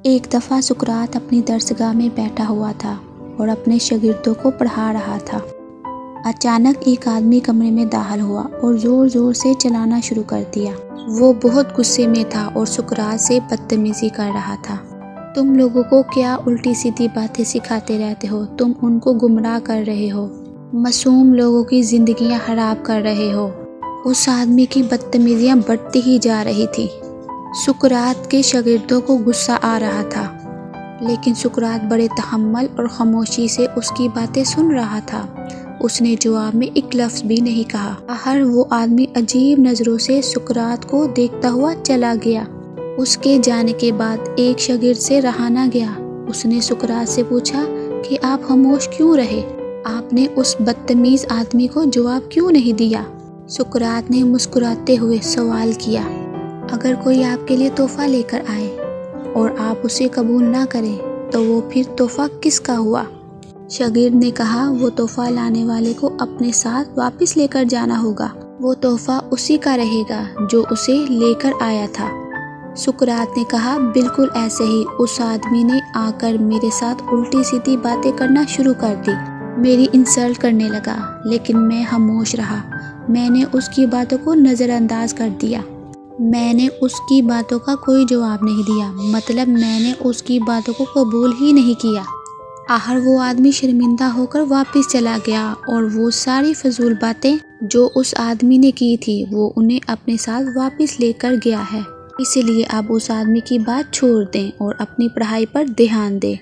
एक दफ़ा सुकरात अपनी दरसगाह में बैठा हुआ था और अपने शागिर्दों को पढ़ा रहा था। अचानक एक आदमी कमरे में दाखिल हुआ और ज़ोर ज़ोर से चलाना शुरू कर दिया। वो बहुत गुस्से में था और सुकरात से बदतमीज़ी कर रहा था। तुम लोगों को क्या उल्टी सीधी बातें सिखाते रहते हो? तुम उनको गुमराह कर रहे हो, मासूम लोगों की ज़िंदगियां खराब कर रहे हो। उस आदमी की बदतमीज़ियां बढ़ती ही जा रही थी। सुकरात के शागिर्दों को गुस्सा आ रहा था, लेकिन सुकरात बड़े तहम्मुल और खामोशी से उसकी बातें सुन रहा था। उसने जवाब में एक लफ्ज़ भी नहीं कहा। हर वो आदमी अजीब नज़रों से सुकरात को देखता हुआ चला गया। उसके जाने के बाद एक शागिर्द से रहा ना गया। उसने सुकरात से पूछा कि आप खामोश क्यों रहे? आपने उस बदतमीज़ आदमी को जवाब क्यों नहीं दिया? सुकरात ने मुस्कुराते हुए सवाल किया, अगर कोई आपके लिए तोहफ़ा लेकर आए और आप उसे कबूल ना करें तो वो फिर तोहफ़ा किसका हुआ? शागिर्द ने कहा, वो तोहफ़ा लाने वाले को अपने साथ वापस लेकर जाना होगा। वो तोहफ़ा उसी का रहेगा जो उसे लेकर आया था। सुकरात ने कहा, बिल्कुल ऐसे ही उस आदमी ने आकर मेरे साथ उल्टी सीधी बातें करना शुरू कर दी। मेरी इंसल्ट करने लगा, लेकिन मैं खामोश रहा। मैंने उसकी बातों को नज़रअंदाज कर दिया। मैंने उसकी बातों का कोई जवाब नहीं दिया, मतलब मैंने उसकी बातों को कबूल ही नहीं किया। आखिर वो आदमी शर्मिंदा होकर वापस चला गया और वो सारी फजूल बातें जो उस आदमी ने की थी वो उन्हें अपने साथ वापस लेकर गया है। इसलिए आप उस आदमी की बात छोड़ दें और अपनी पढ़ाई पर ध्यान दें।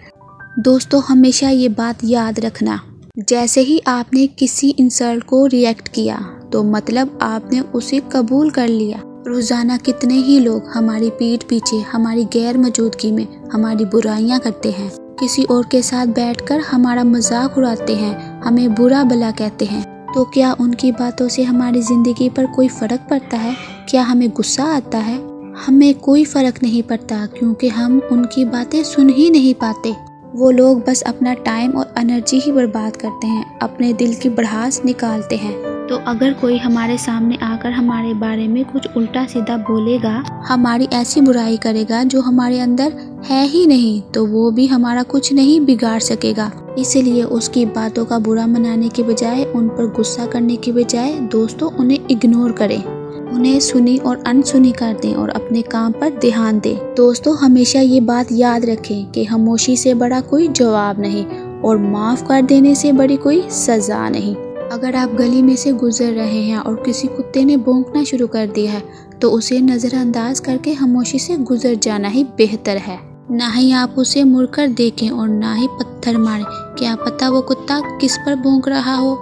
दोस्तों, हमेशा ये बात याद रखना, जैसे ही आपने किसी इंसल्ट को रिएक्ट किया तो मतलब आपने उसे कबूल कर लिया। रोज़ाना कितने ही लोग हमारी पीठ पीछे हमारी गैर मौजूदगी में हमारी बुराइयां करते हैं, किसी और के साथ बैठकर हमारा मजाक उड़ाते हैं, हमें बुरा भला कहते हैं। तो क्या उनकी बातों से हमारी ज़िंदगी पर कोई फ़र्क पड़ता है? क्या हमें गुस्सा आता है? हमें कोई फ़र्क नहीं पड़ता, क्योंकि हम उनकी बातें सुन ही नहीं पाते। वो लोग बस अपना टाइम और एनर्जी ही बर्बाद करते हैं, अपने दिल की भड़ास निकालते हैं। तो अगर कोई हमारे सामने आकर हमारे बारे में कुछ उल्टा सीधा बोलेगा, हमारी ऐसी बुराई करेगा जो हमारे अंदर है ही नहीं, तो वो भी हमारा कुछ नहीं बिगाड़ सकेगा। इसलिए उसकी बातों का बुरा मनाने के बजाय, उन पर गुस्सा करने के बजाय दोस्तों उन्हें इग्नोर करें, उन्हें सुनी और अनसुनी कर दें और अपने काम पर ध्यान दें। दोस्तों, हमेशा ये बात याद रखें कि खामोशी से बड़ा कोई जवाब नहीं और माफ़ कर देने से बड़ी कोई सज़ा नहीं। अगर आप गली में से गुजर रहे हैं और किसी कुत्ते ने भौंकना शुरू कर दिया है तो उसे नज़रअंदाज करके खामोशी से गुजर जाना ही बेहतर है। ना ही आप उसे मुड़कर देखें और ना ही पत्थर मारें, क्या पता वो कुत्ता किस पर भौंक रहा हो।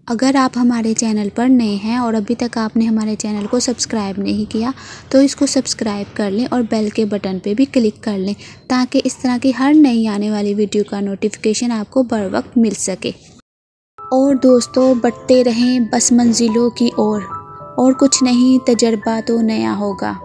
अगर आप हमारे चैनल पर नए हैं और अभी तक आपने हमारे चैनल को सब्सक्राइब नहीं किया तो इसको सब्सक्राइब कर लें और बेल के बटन पे भी क्लिक कर लें, ताकि इस तरह की हर नई आने वाली वीडियो का नोटिफिकेशन आपको बर वक्त मिल सके। और दोस्तों, बढ़ते रहें बस मंजिलों की ओर, और कुछ नहीं, तजर्बा तो नया होगा।